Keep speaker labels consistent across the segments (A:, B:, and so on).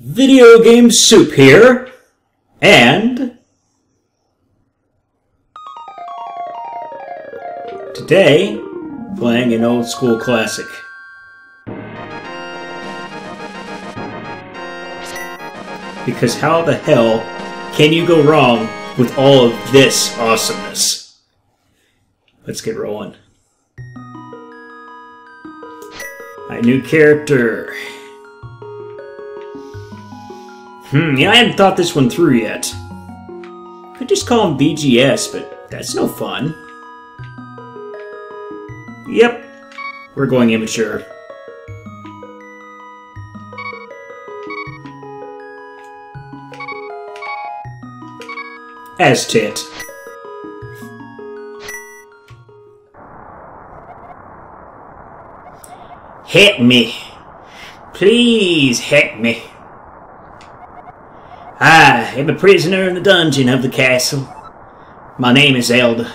A: Video Game Soup here, and today, playing an old school classic. Because how the hell can you go wrong with all of this awesomeness? Let's get rolling. My new character. Yeah, I hadn't thought this one through yet. Could just call him VGS, but that's no fun. Yep, we're going immature. As tit. Hit me. Please hit me. I am a prisoner in the dungeon of the castle. My name is Zelda.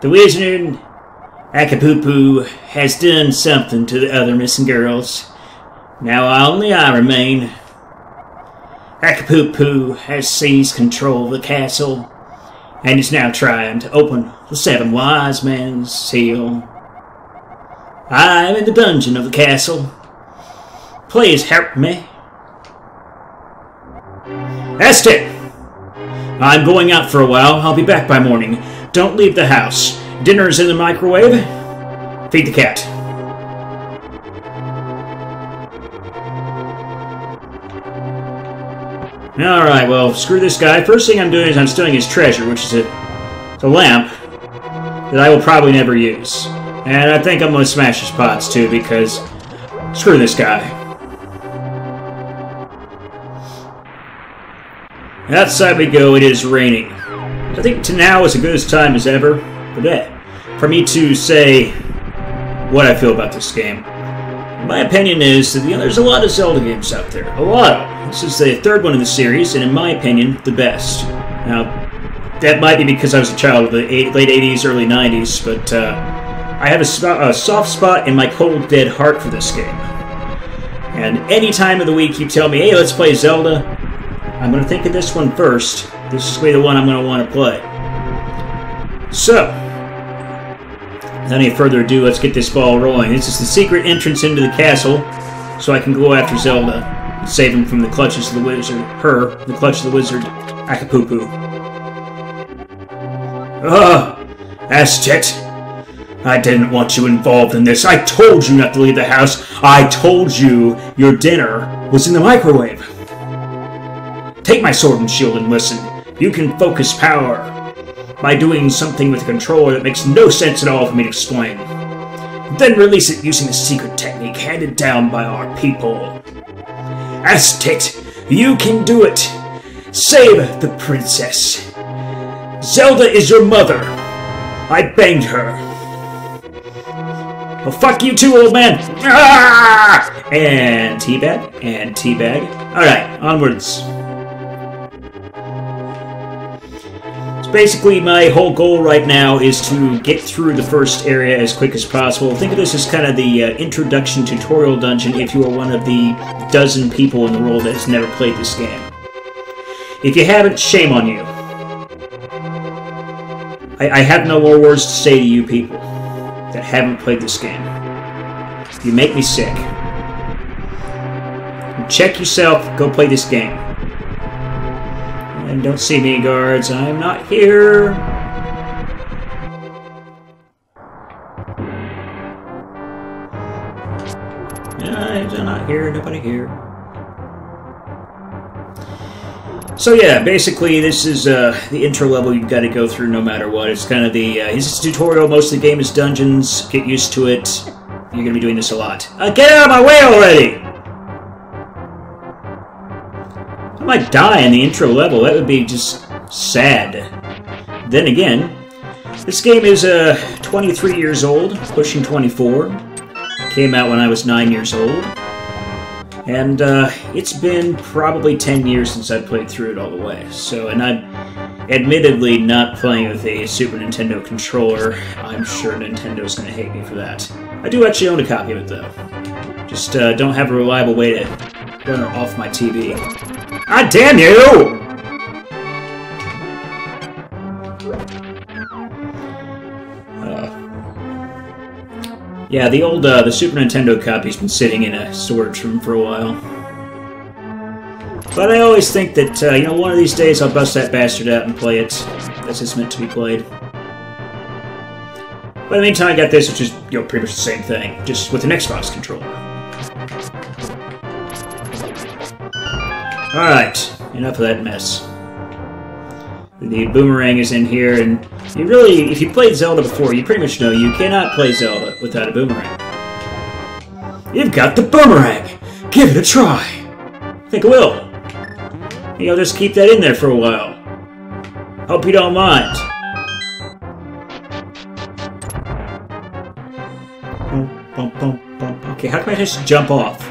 A: The wizard, Akapupu, has done something to the other missing girls. Now only I remain. Akapupu has seized control of the castle and is now trying to open the Seven Wise Men's seal. I am in the dungeon of the castle. Please help me. That's it. I'm going out for a while. I'll be back by morning. Don't leave the house. Dinner's in the microwave. Feed the cat. Alright, well, screw this guy. First thing I'm doing is I'm stealing his treasure, which is a lamp that I will probably never use. And I think I'm going to smash his pots, too, because screw this guy. Outside we go, it is raining. I think to now is as good a time as ever for me to say what I feel about this game. My opinion is that there's a lot of Zelda games out there. A lot of them. This is the third one in the series, and in my opinion, the best. Now, that might be because I was a child of the late 80s, early 90s, but I have a soft spot in my cold, dead heart for this game. And any time of the week you tell me, hey, let's play Zelda, I'm going to think of this one first. This is going to be the one I'm going to want to play. So, without any further ado, let's get this ball rolling. This is the secret entrance into the castle, so I can go after Zelda and save him from the clutches of the wizard. The clutches of the wizard, Akapupu. Aztet! I didn't want you involved in this. I told you not to leave the house. I told you your dinner was in the microwave. Take my sword and shield and listen. You can focus power by doing something with a controller that makes no sense at all for me to explain. Then release it using a secret technique handed down by our people. Aztet, you can do it. Save the princess. Zelda is your mother. I banged her. Well, fuck you too, old man. Ah! And teabag, and teabag. Alright, onwards. Basically, my whole goal right now is to get through the first area as quick as possible. Think of this as kind of the introduction tutorial dungeon if you are one of the dozen people in the world that has never played this game. If you haven't, shame on you. I have no more words to say to you people that haven't played this game. You make me sick. Check yourself, go play this game. And don't see me, guards. I'm not here. I'm not here. Nobody here. So yeah, basically this is the intro level you've got to go through no matter what. It's kind of the it's a tutorial. Most of the game is dungeons. Get used to it. You're going to be doing this a lot. Get out of my way already! I might die in the intro level. That would be just sad. Then again, this game is 23 years old, pushing 24. Came out when I was 9 years old. And it's been probably 10 years since I played through it all the way. So, and I'm admittedly not playing with a Super Nintendo controller. I'm sure Nintendo's going to hate me for that. I do actually own a copy of it, though. Just don't have a reliable way to Run her off my TV. Ah, damn you! Yeah, the old the Super Nintendo copy's been sitting in a storage room for a while. But I always think that, you know, one of these days I'll bust that bastard out and play it as it's meant to be played. But in the meantime, I got this, which is, you know, pretty much the same thing, just with an Xbox controller. Alright, enough of that mess. The boomerang is in here, and you really, if you played Zelda before, you pretty much know you cannot play Zelda without a boomerang. You've got the boomerang! Give it a try! I think I will. Maybe I'll just keep that in there for a while. Hope you don't mind. Okay, how can I just jump off?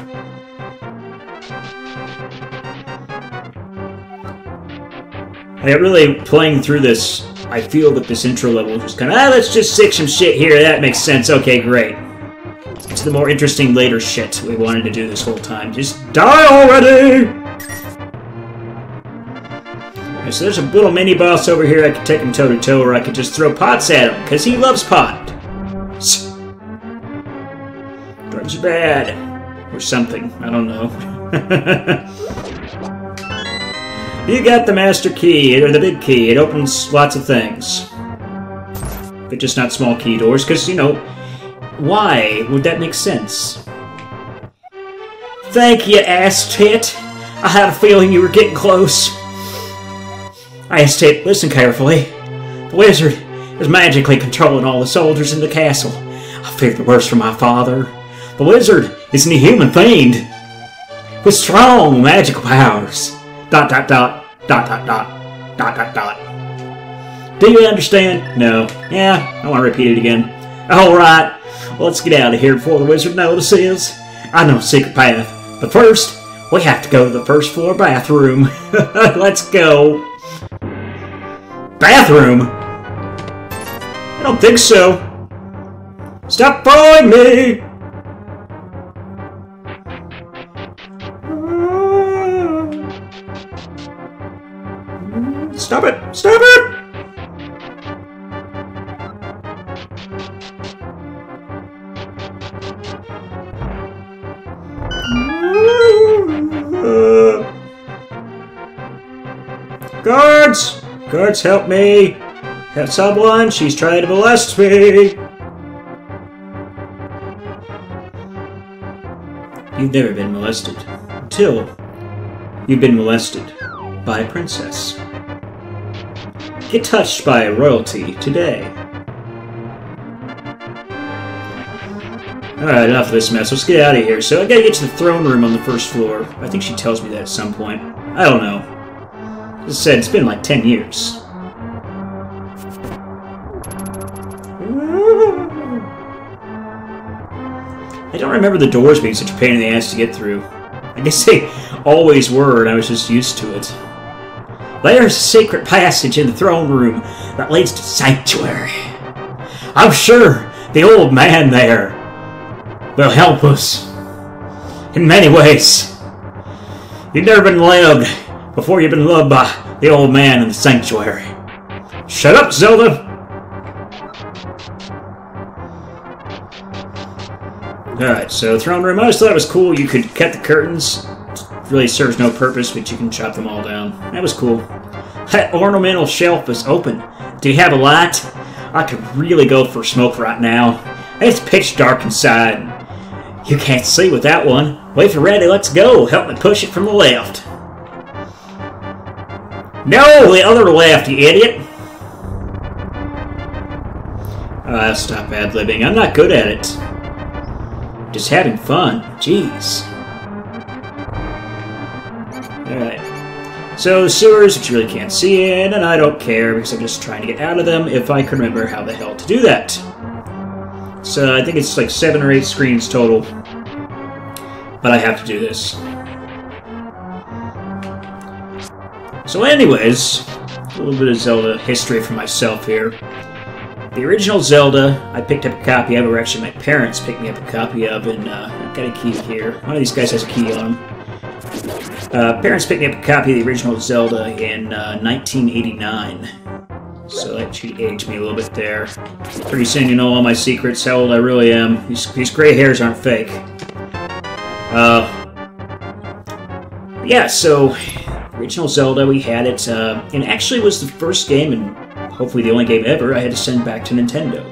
A: Like, really, playing through this, I feel that this intro level is just kind of, let's just stick some shit here, that makes sense, okay, great. It's the more interesting later shit we wanted to do this whole time. Just die already! Okay, so there's a little mini-boss over here, I could take him toe-to-toe, or I could just throw pots at him, because he loves pot. Drugs are bad. Or something, I don't know. You got the master key, or the big key. It opens lots of things. But just not small key doors, because, you know, why would that make sense? Thank you, ass-tit. I had a feeling you were getting close. Ass-tit, listen carefully. The wizard is magically controlling all the soldiers in the castle. I fear the worst for my father. The wizard is an inhuman fiend with strong magical powers. ... Do you understand? No. Yeah, I want to repeat it again. Alright, well, let's get out of here before the wizard notices. I know a secret path, but first, we have to go to the first floor bathroom. Let's go. Bathroom? I don't think so. Stop following me! Stop it! Stop it! Guards! Guards, help me! Got someone, she's trying to molest me! You've never been molested. Until you've been molested by a princess. Get touched by royalty today. Alright, enough of this mess. Let's get out of here. So I gotta get to the throne room on the first floor. I think she tells me that at some point. I don't know. As I said, it's been like 10 years. I don't remember the doors being such a pain in the ass to get through. I guess they always were, and I was just used to it. There's a secret passage in the throne room that leads to sanctuary. I'm sure the old man there will help us in many ways. You've never been loved before you've been loved by the old man in the sanctuary. Shut up, Zelda! Alright, so throne room. I always thought it was cool. You could cut the curtains. It really serves no purpose, but you can chop them all down. That was cool. That ornamental shelf is open. Do you have a light? I could really go for a smoke right now. It's pitch dark inside. You can't see with that one. Well, if you're ready, let's go. Help me push it from the left. No, the other left, you idiot. I'll stop ad-libbing. I'm not good at it. Just having fun. Jeez. Alright. So, the sewers, which you really can't see in, and I don't care because I'm just trying to get out of them if I can remember how the hell to do that. So, I think it's like 7 or 8 screens total. But I have to do this. So anyways, a little bit of Zelda history for myself here. The original Zelda, I picked up a copy of, or actually my parents picked me up a copy of, and I've got a key here. One of these guys has a key on him. Parents picked me up a copy of the original Zelda in 1989. So that should age me a little bit there. Pretty soon you know all my secrets, how old I really am. These gray hairs aren't fake. Yeah, so original Zelda, we had it, and actually was the first game, and hopefully the only game ever, I had to send back to Nintendo.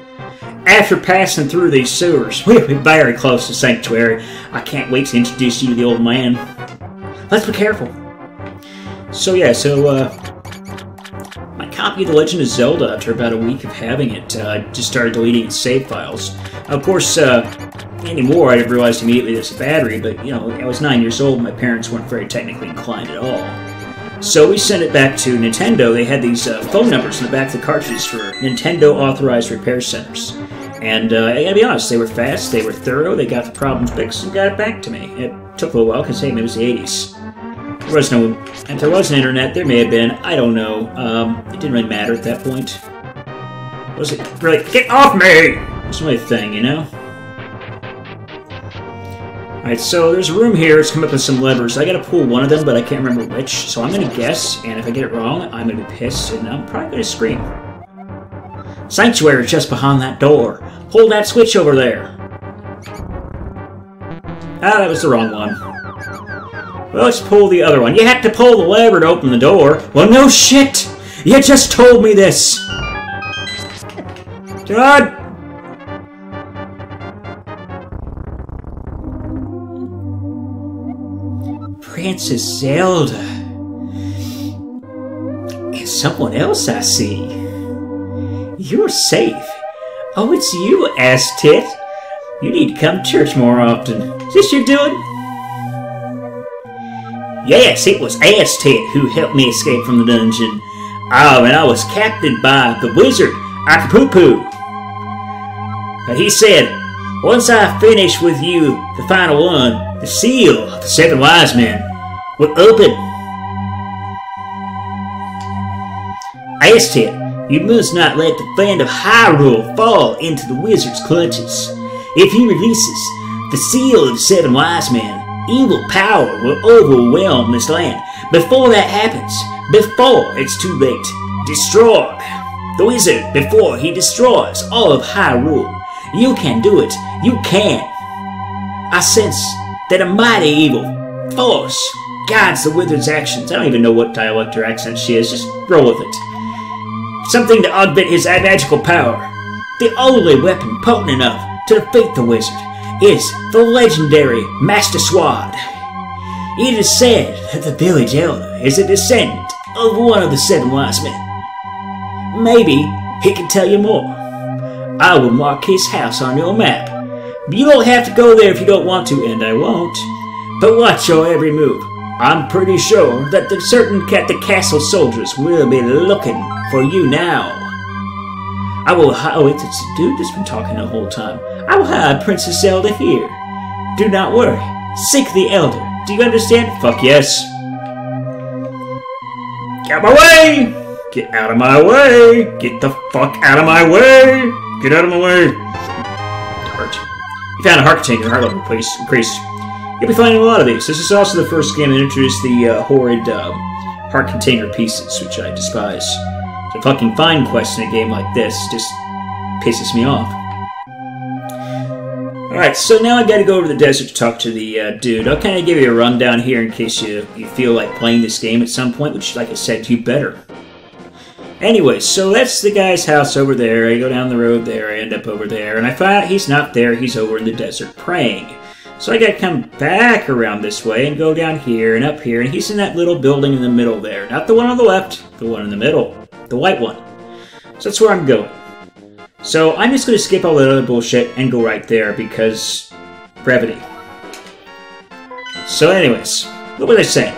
A: After passing through these sewers, we're very close to Sanctuary. I can't wait to introduce you to the old man. Let's be careful. So yeah, my copy of The Legend of Zelda, after about a week of having it, just started deleting its save files. Of course, anymore, I realized immediately there's a battery, but, you know, I was 9 years old, my parents weren't very technically inclined at all. So we sent it back to Nintendo. They had these phone numbers in the back of the cartridges for Nintendo-authorized repair centers. And I gotta be honest, they were fast, they were thorough, they got the problems fixed and got it back to me. It took a little while, because, hey, it was the 80s. If there was an internet, there may have been, I don't know. It didn't really matter at that point. Was it really, get off me! It's really a thing, you know? Alright, so there's a room here, it's come up with some levers. I gotta pull one of them, but I can't remember which, so I'm gonna guess, and if I get it wrong, I'm gonna be pissed, and I'm probably gonna scream. Sanctuary is just behind that door. Pull that switch over there. Ah, that was the wrong one. Well, let's pull the other one. You had to pull the lever to open the door. Well, no shit! You just told me this! God! Princess Zelda. It's someone else I see. You're safe. Oh, it's you, ass-tit. You need to come to church more often. Is this your doing? Yes, it was Ass-Tit who helped me escape from the dungeon. Oh, and I was captured by the wizard, Akapoopoo. But he said, once I finish with you, the final one, the seal of the 7 wise men will open. Ass-Tit, you must not let the land of Hyrule fall into the wizard's clutches. If he releases the seal of the 7 wise men, evil power will overwhelm this land. Before that happens, before it's too late, destroy the wizard before he destroys all of Hyrule. You can do it. You can. I sense that a mighty evil force guides the wizard's actions. I don't even know what dialect or accent she is. Just roll with it. Something to augment his magical power. The only weapon potent enough to defeat the wizard is the legendary Master Sword. It is said that the village elder is a descendant of one of the 7 wise men. Maybe he can tell you more. I will mark his house on your map. You don't have to go there if you don't want to, and I won't. But watch your every move. I'm pretty sure that the castle soldiers will be looking for you now. I will hide. Wait, this dude has been talking the whole time. I will hide Princess Zelda here. Do not worry. Seek the elder. Do you understand? Fuck yes. Get out of my way! Get out of my way! Get the fuck out of my way! Get out of my way! Heart. You found a heart container. Your heart level increased. You'll be finding a lot of these. This is also the first game that introduced the horrid heart container pieces, which I despise. To fucking find quests in a game like this just pisses me off. Alright, so now I gotta go over to the desert to talk to the dude. I'll kind of give you a rundown here in case you feel like playing this game at some point, which, like I said, you better. Anyway, so that's the guy's house over there. I go down the road there, I end up over there, and I find out he's not there, he's over in the desert praying. So I gotta come back around this way and go down here and up here, and he's in that little building in the middle there. Not the one on the left, the one in the middle. The white one. So that's where I'm going. So I'm just going to skip all that other bullshit and go right there because brevity. So anyways, what was I saying?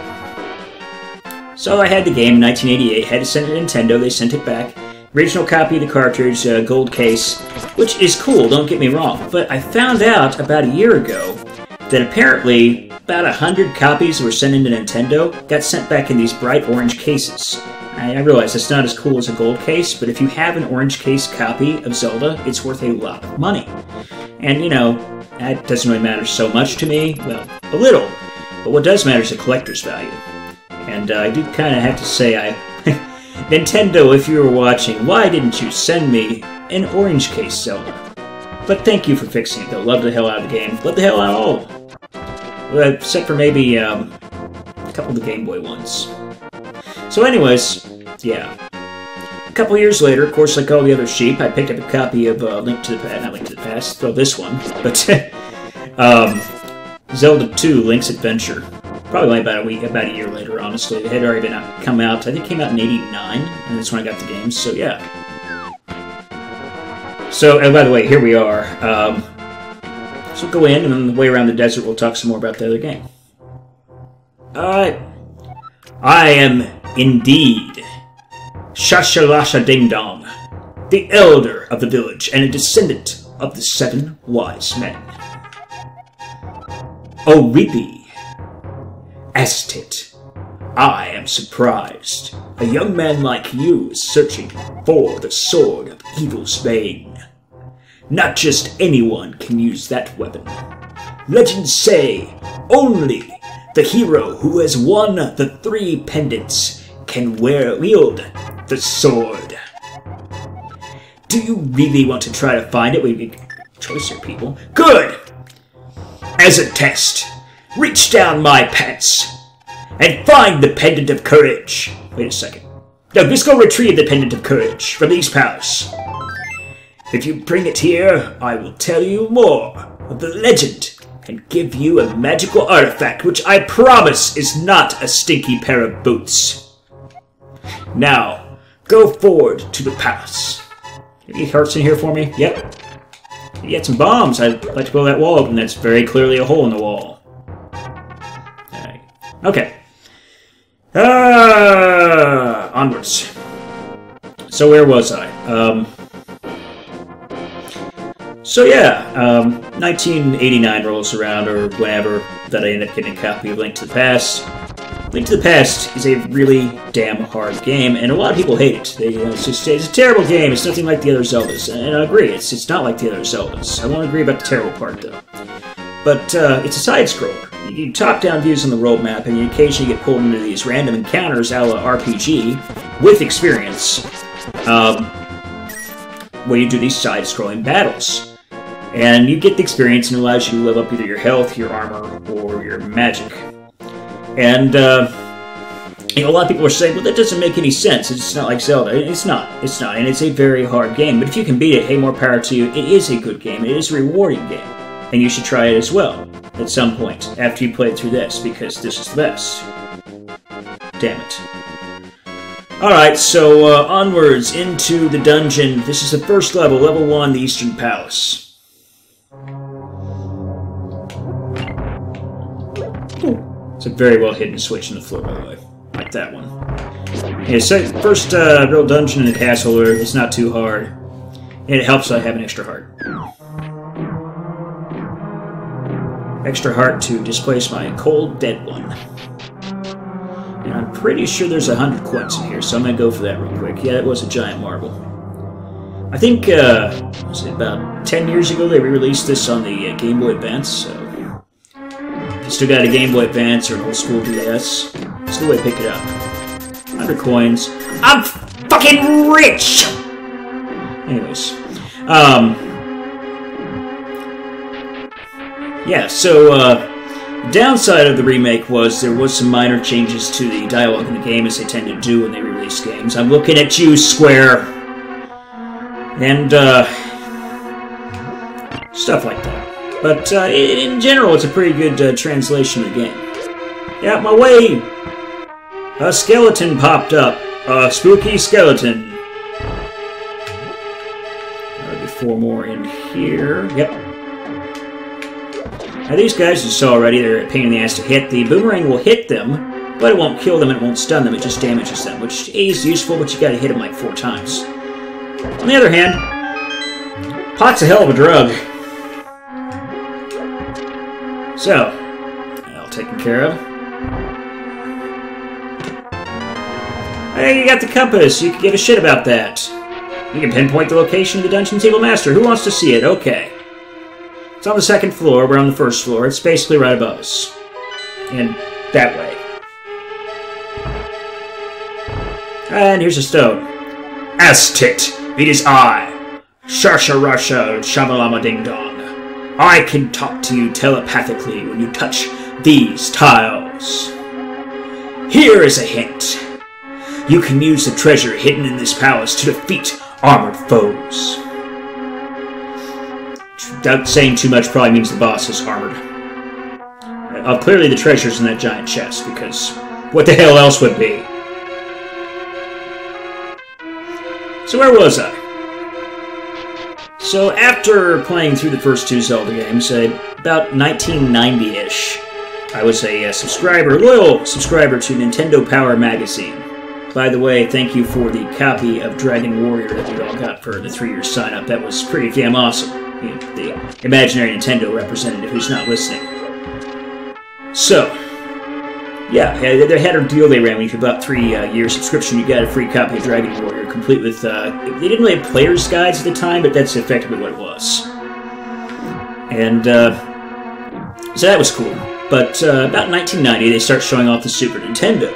A: So I had the game in 1988, had to send it to Nintendo, they sent it back. Original copy of the cartridge, gold case, which is cool, don't get me wrong. But I found out about a year ago that apparently about 100 copies that were sent into Nintendo got sent back in these bright orange cases. I realize it's not as cool as a gold case, but if you have an orange case copy of Zelda, it's worth a lot of money. And, you know, that doesn't really matter so much to me. Well, a little. But what does matter is the collector's value. And I do kind of have to say, Nintendo, if you were watching, why didn't you send me an orange case Zelda? But thank you for fixing it, though. Love the hell out of the game. Love the hell out of all of them. Well, except for maybe a couple of the Game Boy ones. So anyways, yeah. A couple years later, of course, like all the other sheep, I picked up a copy of Link to the Past, not Link to the Past, well, this one, but Zelda 2, Link's Adventure. Probably about a year later, honestly. It had already come out, I think it came out in '89, and that's when I got the games, so yeah. So, and by the way, here we are. So we'll go in, and on the way around the desert, we'll talk some more about the other game. I am indeed Shashalasha Ding Dong, the elder of the village and a descendant of the 7 wise men. O Ripi, Astit, I am surprised. A young man like you is searching for the sword of Evil's Bane. Not just anyone can use that weapon. Legends say only the hero who has won the 3 pendants can wield the sword. Do you really want to try to find it? We make a choice here, people. Good! As a test, reach down my pants and find the Pendant of Courage. Wait a second. No, just go retrieve the Pendant of Courage from these pals. If you bring it here, I will tell you more of the legend and give you a magical artifact which I promise is not a stinky pair of boots. Now, go forward to the palace. Any hearts in here for me? Yep. You got some bombs. I'd like to blow that wall open. That's very clearly a hole in the wall. Alright. Okay. Onwards. So where was I? So yeah, 1989 rolls around, or whenever, that I end up getting a copy of Link to the Past. Link to the Past is a really damn hard game, and a lot of people hate it. It's a terrible game, it's nothing like the other Zeldas. And I agree, it's not like the other Zeldas. I won't agree about the terrible part, though. But it's a side-scroller. You get top-down views on the road map, and you occasionally get pulled into these random encounters a la RPG, with experience, where you do these side-scrolling battles. And you get the experience, and it allows you to level up either your health, your armor, or your magic. And, you know, a lot of people are saying, well, that doesn't make any sense. It's not like Zelda. It's not. It's not. And it's a very hard game. But if you can beat it, hey, more power to you. It is a good game. It is a rewarding game. And you should try it as well at some point after you play through this, because this is the best. Damn it. Alright, so onwards into the dungeon. This is the first level, level 1, the Eastern Palace. It's a very well hidden switch in the floor, by the way. Like that one. Yeah, so first real dungeon in the castle where it's not too hard. And it helps I have an extra heart. Extra heart to displace my cold, dead one. And I'm pretty sure there's 100 coins in here, so I'm going to go for that real quick. Yeah, it was a giant marble. I think, was it about 10 years ago they re-released this on the Game Boy Advance, so... If you still got a Game Boy Advance or an old school DS, it's the way to pick it up. 100 coins. I'm fucking rich! Anyways. Yeah, so, the downside of the remake was there was some minor changes to the dialogue in the game, as they tend to do when they release games. I'm looking at you, Square! And, stuff like that. But, in general, it's a pretty good translation of the game. Yeah, my way! A skeleton popped up. A spooky skeleton. There'll be 4 more in here. Yep. Now, these guys, you saw already, they're a pain in the ass to hit. The boomerang will hit them, but it won't kill them, it won't stun them, it just damages them, which is useful, but you gotta hit them like 4 times. On the other hand, pot's a hell of a drug. So, all taken care of. Hey, you got the compass. You can give a shit about that. You can pinpoint the location of the dungeon's evil master. Who wants to see it? Okay. It's on the 2nd floor. We're on the 1st floor. It's basically right above us. And that way. And here's a stone. Astit, it is I, Sharsha Rasha Shamalama Ding Dong. I can talk to you telepathically when you touch these tiles. Here is a hint. You can use the treasure hidden in this palace to defeat armored foes. Without saying too much probably means the boss is armored. Clearly the treasure's in that giant chest, because what the hell else would be? So where was I? So after playing through the first two Zelda games, about 1990-ish, I was a loyal subscriber to Nintendo Power Magazine. By the way, thank you for the copy of Dragon Warrior that we all got for the 3-year sign-up. That was pretty damn awesome. You know, the imaginary Nintendo representative who's not listening. So, yeah, they had a deal they ran with you for about 3-year subscription. You got a free copy of Dragon Warrior, complete with, they didn't really have player's guides at the time, but that's effectively what it was. And, so that was cool. But about 1990, they start showing off the Super Nintendo.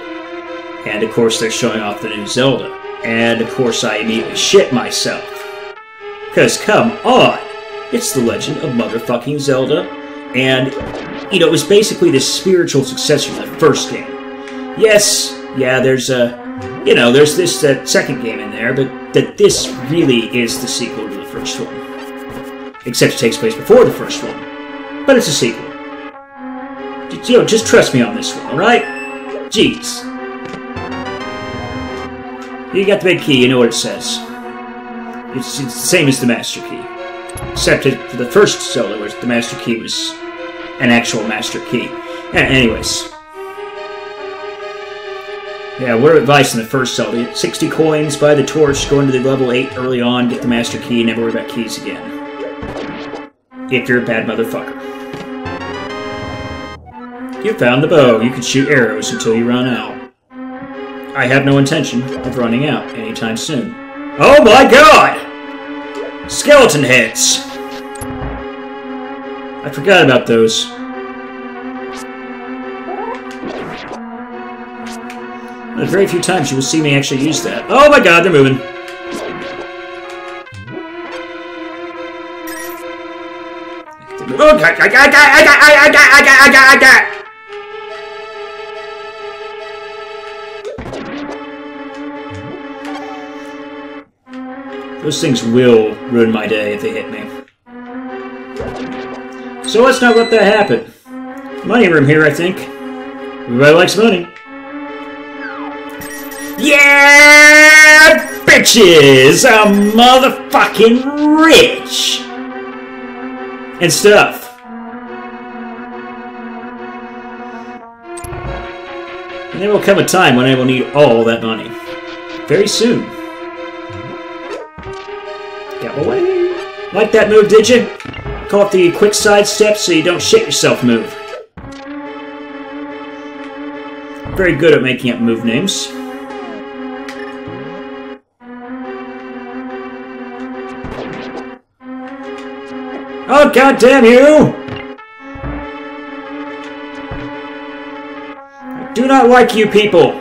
A: And, of course, they're showing off the new Zelda. And, of course, I immediately shit myself. Because, come on! It's the Legend of Motherfucking Zelda. And, you know, it was basically the spiritual successor to the first game. Yes, yeah, there's there's this second game in there, but that this really is the sequel to the first one. Except it takes place before the first one. But it's a sequel. You know, just trust me on this one, alright? Jeez. You got the big key, you know what it says. It's the same as the Master Key. Except for the first Zelda, where the Master Key was an actual Master Key. Anyways. Yeah, word of advice in the first Zelda. Get 60 coins, buy the torch, go into the level 8 early on, get the Master Key, never worry about keys again. If you're a bad motherfucker. You found the bow. You can shoot arrows until you run out. I have no intention of running out anytime soon. Oh my god! Skeleton heads! I forgot about those. There's very few times you will see me actually use that. Oh my god, they're moving. Those things will ruin my day if they hit me. So let's not let that happen. Money room here, I think. Everybody likes money. Yeah, bitches! I'm motherfucking rich! And stuff. And there will come a time when I will need all that money. Very soon. Get away. Like that move, did you? Call it the quick side step so you don't shit yourself move. Very good at making up move names. Oh, goddamn you! I do not like you people.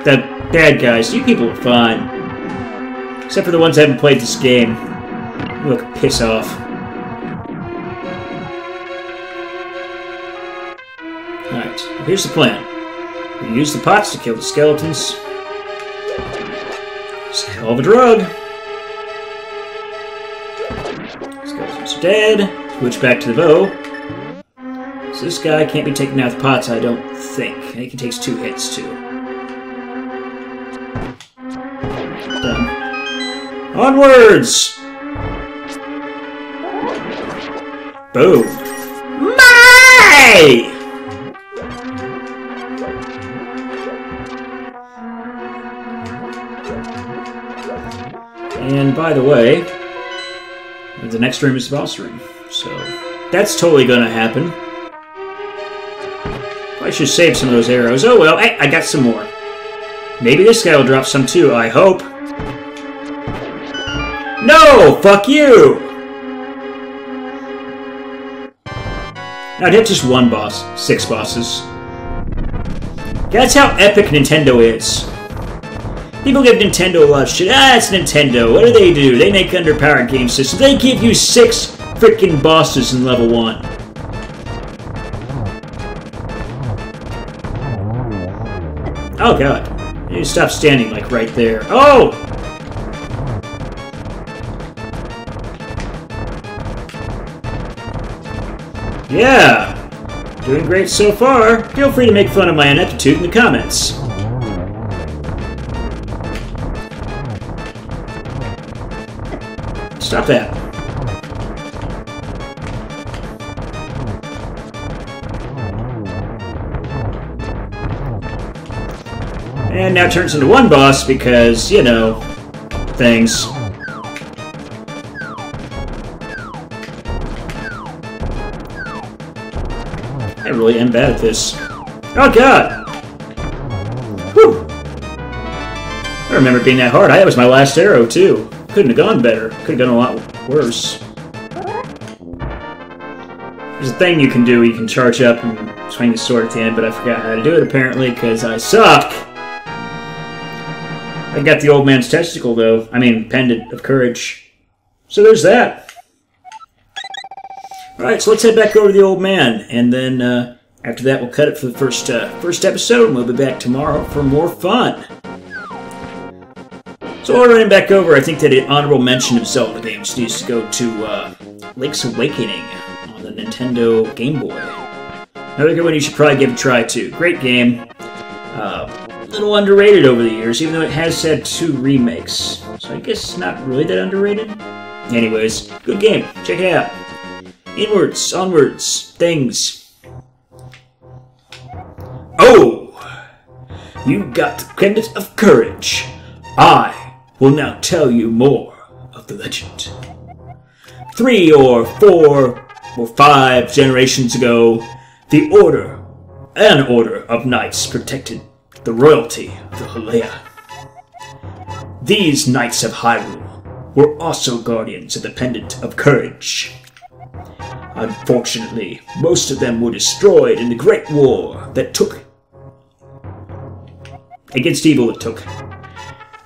A: The bad guys. You people are fine. Except for the ones that haven't played this game. You look piss off. Alright, here's the plan. We use the pots to kill the skeletons. It's a hell of a drug. Skeletons are dead. Switch back to the bow. So this guy can't be taken out of the pots, I don't think. I think he takes 2 hits, too. Done. Onwards! Boom. My! And by the way, the next room is the boss room. So that's totally gonna happen. I should save some of those arrows. Oh well, hey, I got some more. Maybe this guy will drop some too, I hope. No! Fuck you! I'd hit just one boss. 6 bosses. That's how epic Nintendo is. People give Nintendo a lot of shit. Ah, it's Nintendo. What do? They make underpowered game systems. They give you 6 freaking bosses in level 1. Oh god. You stop standing like right there. Oh! Yeah! Doing great so far. Feel free to make fun of my ineptitude in the comments. Stop that. And now turns into one boss because, you know, things. I really am bad at this. Oh god! Whew! I remember it being that hard. That was my last arrow, too. Couldn't have gone better. Could have gone a lot worse. There's a thing you can do. You can charge up and swing the sword at the end, but I forgot how to do it, apparently, because I suck! I got the old man's testicle, though. I mean, pendant of courage. So there's that. Alright, so let's head back over to the old man, and then after that we'll cut it for the first episode, and we'll be back tomorrow for more fun. So while we're running back over, I think that an honorable mention of Zelda games needs to go to Link's Awakening on the Nintendo Game Boy. Another good one you should probably give a try, too. Great game. A little underrated over the years, even though it has had 2 remakes. So I guess it's not really that underrated. Anyways, good game. Check it out. Inwards, onwards, things. Oh! You got the pendant of courage. I will now tell you more of the legend. 3 or 4 or 5 generations ago, an order of knights protected the royalty of the Himalaya. These Knights of Hyrule were also guardians of the Pendant of Courage. Unfortunately, most of them were destroyed in the Great War that took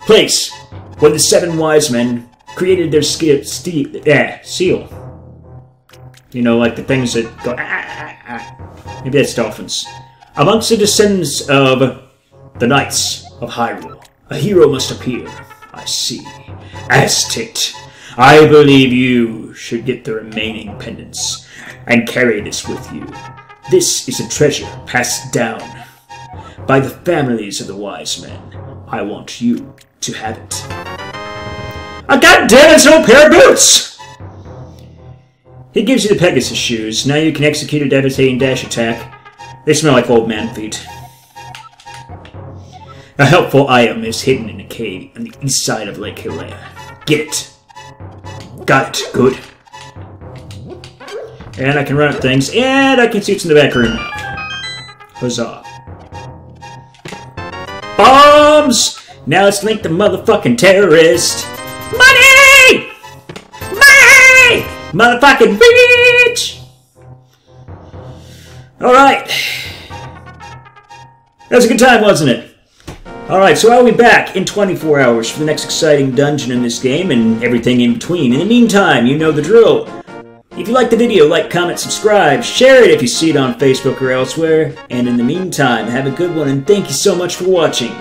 A: place when the 7 wise men created their seal. You know, like the things that go Maybe that's dolphins. Amongst the descendants of the Knights of Hyrule, a hero must appear. I see. Aztit, I believe you should get the remaining pendants and carry this with you. This is a treasure passed down by the families of the wise men. I want you to have it. Oh, goddamn, it's an old pair of boots! He gives you the Pegasus shoes. Now you can execute a devastating dash attack. They smell like old man feet. A helpful item is hidden in a cave on the east side of Lake Himalaya. Get it. Got it. Good. And I can run up things, and I can see what's in the back room now. Huzzah. Bombs! Now let's link the motherfucking terrorist. Money! Money! Motherfucking bitch! Alright. That was a good time, wasn't it? Alright, so I'll be back in 24 hours for the next exciting dungeon in this game and everything in between. In the meantime, you know the drill. If you like the video, like, comment, subscribe, share it if you see it on Facebook or elsewhere. And in the meantime, have a good one and thank you so much for watching.